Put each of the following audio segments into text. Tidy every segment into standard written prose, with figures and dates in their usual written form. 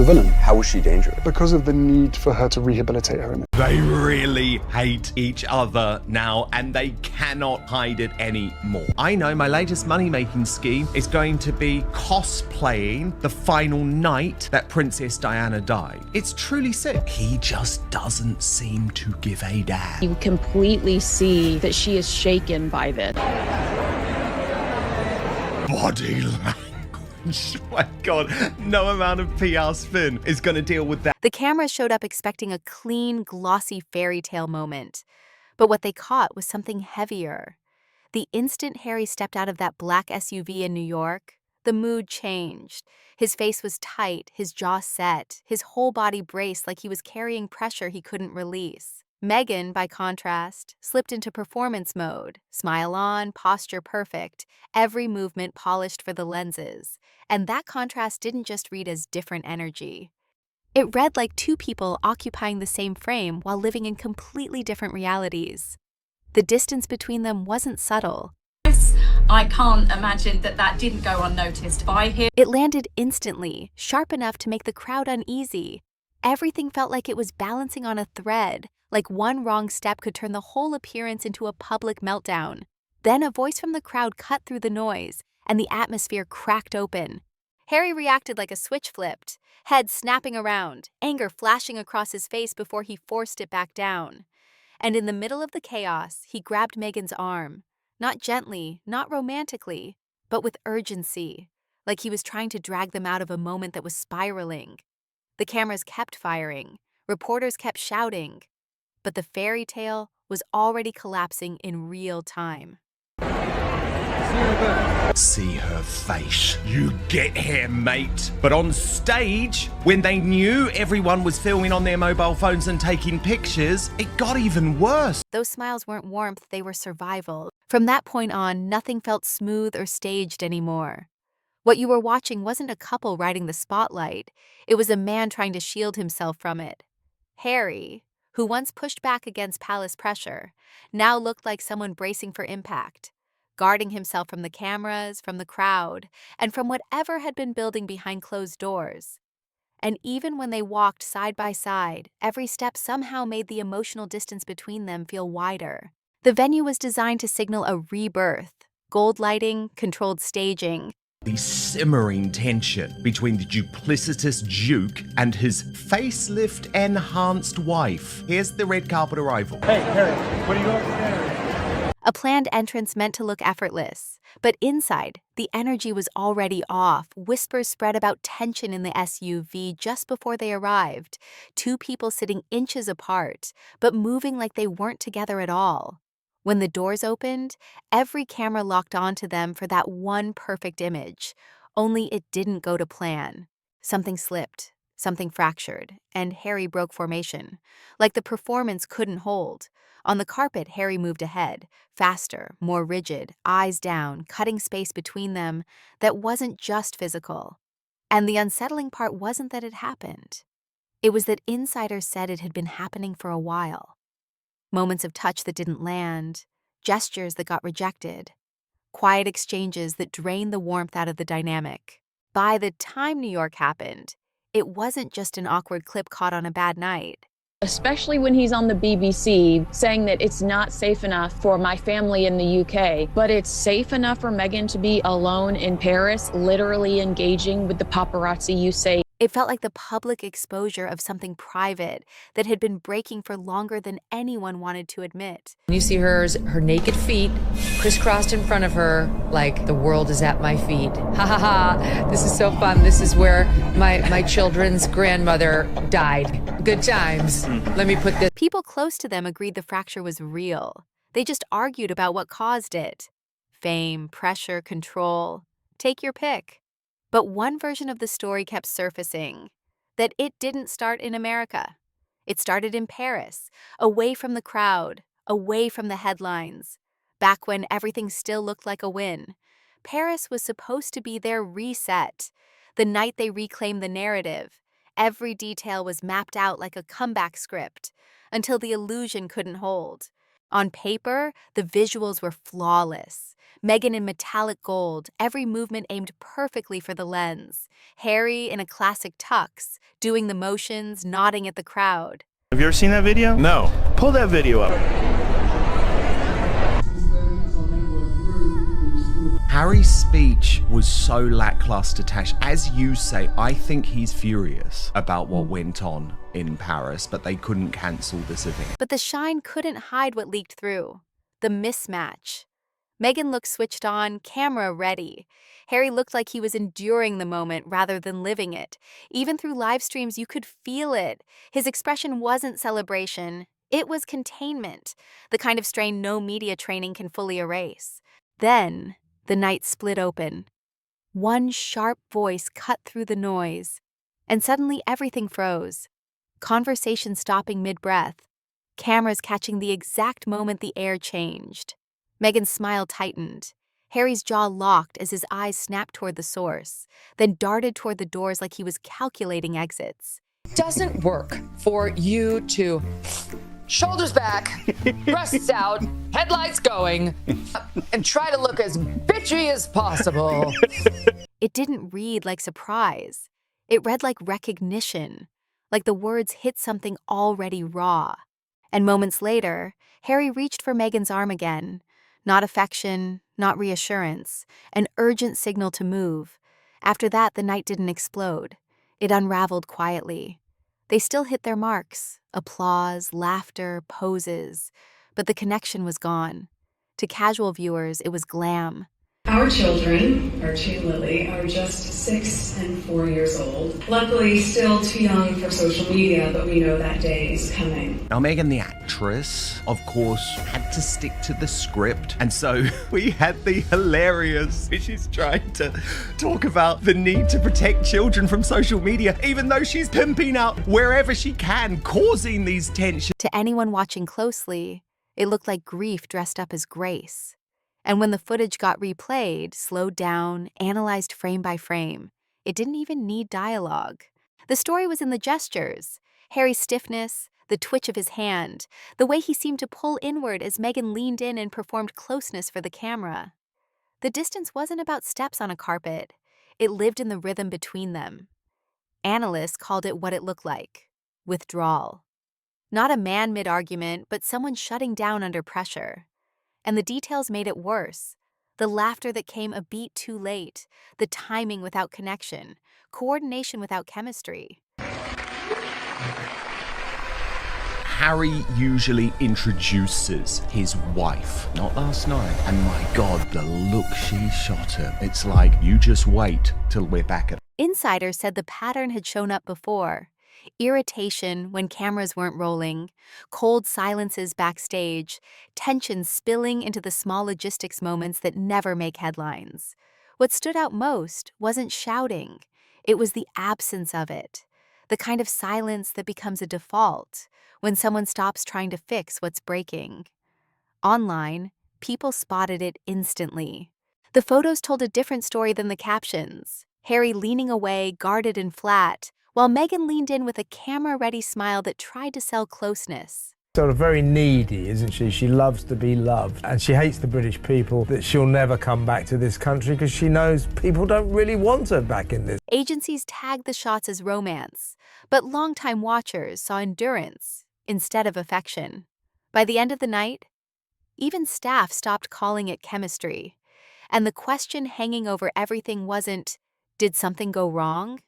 the villain. How was she dangerous? Because of the need for her to rehabilitate her image. They really hate each other now, and they cannot hide it anymore. I know my latest money-making scheme is going to be cosplaying the final night that Princess Diana died. It's truly sick. He just doesn't seem to give a damn. You completely see that she is shaken by this. Body language. My God, no amount of PR spin is going to deal with that. The cameras showed up expecting a clean, glossy fairy tale moment. But what they caught was something heavier. The instant Harry stepped out of that black SUV in New York, the mood changed. His face was tight, his jaw set, his whole body braced like he was carrying pressure he couldn't release. Meghan, by contrast, slipped into performance mode, smile on, posture perfect, every movement polished for the lenses. And that contrast didn't just read as different energy. It read like two people occupying the same frame while living in completely different realities. The distance between them wasn't subtle. I can't imagine that didn't go unnoticed by him. It landed instantly, sharp enough to make the crowd uneasy. Everything felt like it was balancing on a thread, like one wrong step could turn the whole appearance into a public meltdown. Then a voice from the crowd cut through the noise, and the atmosphere cracked open. Harry reacted like a switch flipped, head snapping around, anger flashing across his face before he forced it back down. And in the middle of the chaos, he grabbed Meghan's arm. Not gently, not romantically, but with urgency, like he was trying to drag them out of a moment that was spiraling. The cameras kept firing, reporters kept shouting, but the fairy tale was already collapsing in real time. See her face. You get here, mate. But on stage, when they knew everyone was filming on their mobile phones and taking pictures, it got even worse. Those smiles weren't warmth, they were survival. From that point on, nothing felt smooth or staged anymore. What you were watching wasn't a couple riding the spotlight. It was a man trying to shield himself from it. Harry, who once pushed back against palace pressure, now looked like someone bracing for impact, guarding himself from the cameras, from the crowd, and from whatever had been building behind closed doors. And even when they walked side by side, every step somehow made the emotional distance between them feel wider. The venue was designed to signal a rebirth: gold lighting, controlled staging. The simmering tension between the duplicitous Duke and his facelift-enhanced wife. Here's the red carpet arrival. Hey, Harry, what are you doing today? A planned entrance meant to look effortless, but inside, the energy was already off. Whispers spread about tension in the SUV just before they arrived. Two people sitting inches apart, but moving like they weren't together at all. When the doors opened, every camera locked onto them for that one perfect image. Only it didn't go to plan. Something slipped, something fractured, and Harry broke formation. Like the performance couldn't hold. On the carpet, Harry moved ahead, faster, more rigid, eyes down, cutting space between them that wasn't just physical. And the unsettling part wasn't that it happened. It was that insiders said it had been happening for a while. Moments of touch that didn't land, gestures that got rejected, quiet exchanges that drained the warmth out of the dynamic. By the time New York happened, it wasn't just an awkward clip caught on a bad night. Especially when he's on the BBC saying that it's not safe enough for my family in the UK, but it's safe enough for Meghan to be alone in Paris, literally engaging with the paparazzi, you say. It felt like the public exposure of something private that had been breaking for longer than anyone wanted to admit. You see her naked feet crisscrossed in front of her like the world is at my feet. Ha ha ha, this is so fun. This is where my children's grandmother died. Good times. Let me put this. People close to them agreed the fracture was real. They just argued about what caused it. Fame, pressure, control. Take your pick. But one version of the story kept surfacing, that it didn't start in America. It started in Paris, away from the crowd, away from the headlines, back when everything still looked like a win. Paris was supposed to be their reset, the night they reclaimed the narrative. Every detail was mapped out like a comeback script, until the illusion couldn't hold. On paper, the visuals were flawless. Meghan in metallic gold, every movement aimed perfectly for the lens. Harry in a classic tux, doing the motions, nodding at the crowd. Have you ever seen that video? No. Pull that video up. Harry's speech was so lackluster, Tash. As you say, I think he's furious about what went on in Paris, but they couldn't cancel this event. But the shine couldn't hide what leaked through. The mismatch. Meghan looked switched on, camera ready. Harry looked like he was enduring the moment rather than living it. Even through live streams, you could feel it. His expression wasn't celebration. It was containment, the kind of strain no media training can fully erase. Then, the night split open. One sharp voice cut through the noise, and suddenly everything froze. Conversation stopping mid-breath, cameras catching the exact moment the air changed. Meghan's smile tightened. Harry's jaw locked as his eyes snapped toward the source, then darted toward the doors like he was calculating exits. Doesn't work for you to shoulders back, breasts out, headlights going, and try to look as bitchy as possible. It didn't read like surprise. It read like recognition, like the words hit something already raw. And moments later, Harry reached for Meghan's arm again. Not affection, not reassurance, an urgent signal to move. After that, the night didn't explode. It unraveled quietly. They still hit their marks, applause, laughter, poses, but the connection was gone. To casual viewers, it was glam. Our children, our two Lily, are just 6 and 4 years old. Luckily, still too young for social media, but we know that day is coming. Now, Meghan, the actress, of course, had to stick to the script. And so we had the hilarious, she's trying to talk about the need to protect children from social media, even though she's pimping out wherever she can, causing these tensions. To anyone watching closely, it looked like grief dressed up as grace. And when the footage got replayed, slowed down, analyzed frame by frame, it didn't even need dialogue. The story was in the gestures, Harry's stiffness, the twitch of his hand, the way he seemed to pull inward as Meghan leaned in and performed closeness for the camera. The distance wasn't about steps on a carpet. It lived in the rhythm between them. Analysts called it what it looked like, withdrawal. Not a man mid-argument, but someone shutting down under pressure. And the details made it worse. The laughter that came a beat too late, the timing without connection, coordination without chemistry. Harry usually introduces his wife, not last night. And my God, the look she shot him. It's like, you just wait till we're back at. Insiders said the pattern had shown up before. Irritation when cameras weren't rolling, cold silences backstage, tension spilling into the small logistics moments that never make headlines. What stood out most wasn't shouting. It was the absence of it. The kind of silence that becomes a default when someone stops trying to fix what's breaking. Online, people spotted it instantly. The photos told a different story than the captions. Harry leaning away, guarded and flat, while Meghan leaned in with a camera-ready smile that tried to sell closeness. Sort of very needy, isn't she? She loves to be loved. And she hates the British people, that she'll never come back to this country because she knows people don't really want her back in this. Agencies tagged the shots as romance, but longtime watchers saw endurance instead of affection. By the end of the night, even staff stopped calling it chemistry. And the question hanging over everything wasn't, did something go wrong?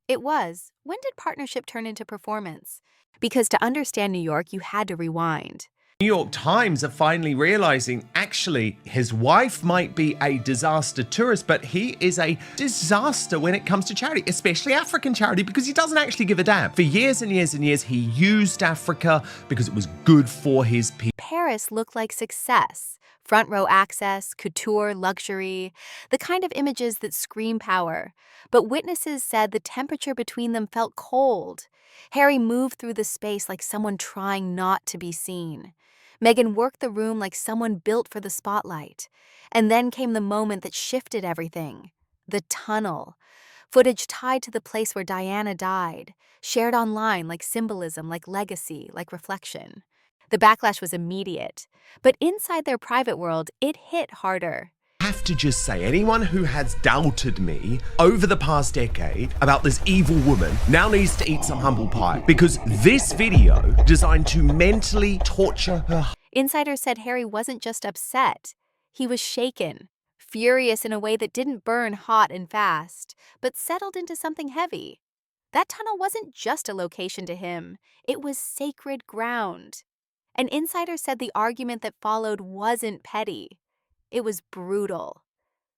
It was, when did partnership turn into performance? Because to understand New York, you had to rewind. New York Times are finally realizing, actually, his wife might be a disaster tourist, but he is a disaster when it comes to charity, especially African charity, because he doesn't actually give a damn. For years and years and years, he used Africa because it was good for his people. Paris looked like success. Front row access, couture, luxury, the kind of images that scream power. But witnesses said the temperature between them felt cold. Harry moved through the space like someone trying not to be seen. Meghan worked the room like someone built for the spotlight. And then came the moment that shifted everything. The tunnel. Footage tied to the place where Diana died. Shared online like symbolism, like legacy, like reflection. The backlash was immediate, but inside their private world, it hit harder. I have to just say, anyone who has doubted me over the past decade about this evil woman now needs to eat some humble pie, because this video designed to mentally torture her. Insiders said Harry wasn't just upset, he was shaken, furious in a way that didn't burn hot and fast, but settled into something heavy. That tunnel wasn't just a location to him, it was sacred ground. An insider said the argument that followed wasn't petty. It was brutal.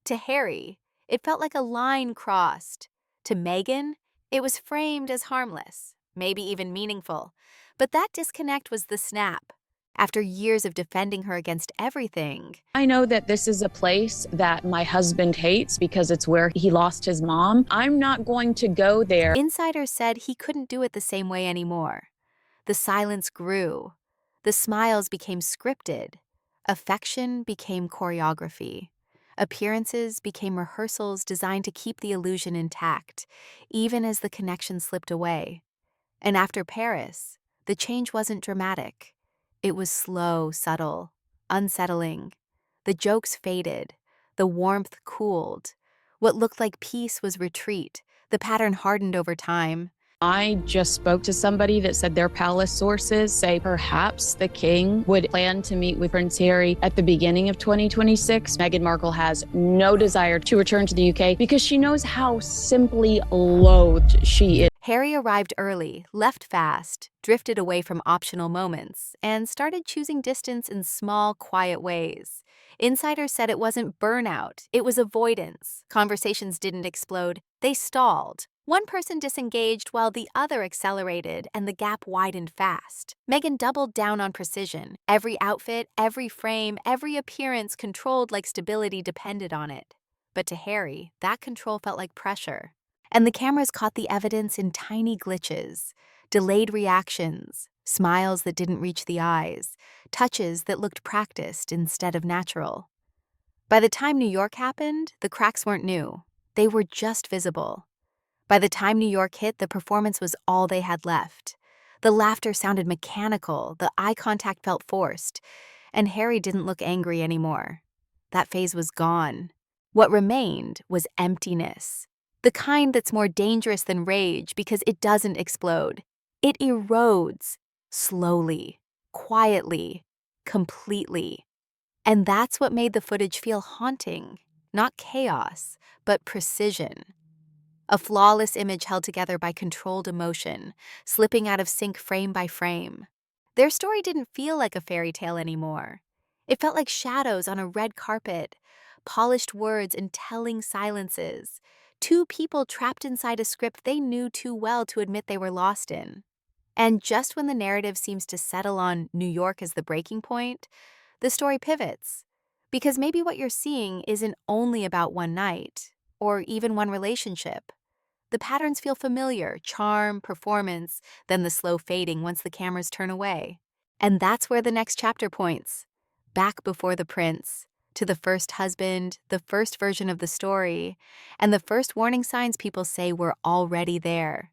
To Harry, it felt like a line crossed. To Meghan, it was framed as harmless, maybe even meaningful. But that disconnect was the snap. After years of defending her against everything, I know that this is a place that my husband hates because it's where he lost his mom. I'm not going to go there. Insiders said he couldn't do it the same way anymore. The silence grew. The smiles became scripted. Affection became choreography. Appearances became rehearsals designed to keep the illusion intact, even as the connection slipped away. And after Paris, the change wasn't dramatic. It was slow, subtle, unsettling. The jokes faded. The warmth cooled. What looked like peace was retreat. The pattern hardened over time. I just spoke to somebody that said their palace sources say perhaps the king would plan to meet with Prince Harry at the beginning of 2026. Meghan Markle has no desire to return to the UK because she knows how simply loathed she is. Harry arrived early, left fast, drifted away from optional moments, and started choosing distance in small, quiet ways. Insiders said it wasn't burnout, it was avoidance. Conversations didn't explode, they stalled. One person disengaged while the other accelerated, and the gap widened fast. Meghan doubled down on precision. Every outfit, every frame, every appearance controlled like stability depended on it. But to Harry, that control felt like pressure. And the cameras caught the evidence in tiny glitches, delayed reactions, smiles that didn't reach the eyes, touches that looked practiced instead of natural. By the time New York happened, the cracks weren't new. They were just visible. By the time New York hit, the performance was all they had left. The laughter sounded mechanical, the eye contact felt forced, and Harry didn't look angry anymore. That phase was gone. What remained was emptiness. The kind that's more dangerous than rage because it doesn't explode. It erodes, slowly, quietly, completely. And that's what made the footage feel haunting, not chaos, but precision. A flawless image held together by controlled emotion, slipping out of sync frame by frame. Their story didn't feel like a fairy tale anymore. It felt like shadows on a red carpet, polished words and telling silences. Two people trapped inside a script they knew too well to admit they were lost in. And just when the narrative seems to settle on New York as the breaking point, the story pivots. Because maybe what you're seeing isn't only about one night, or even one relationship. The patterns feel familiar, charm, performance, then the slow fading once the cameras turn away. And that's where the next chapter points. Back before the prince, to the first husband, the first version of the story, and the first warning signs people say were already there.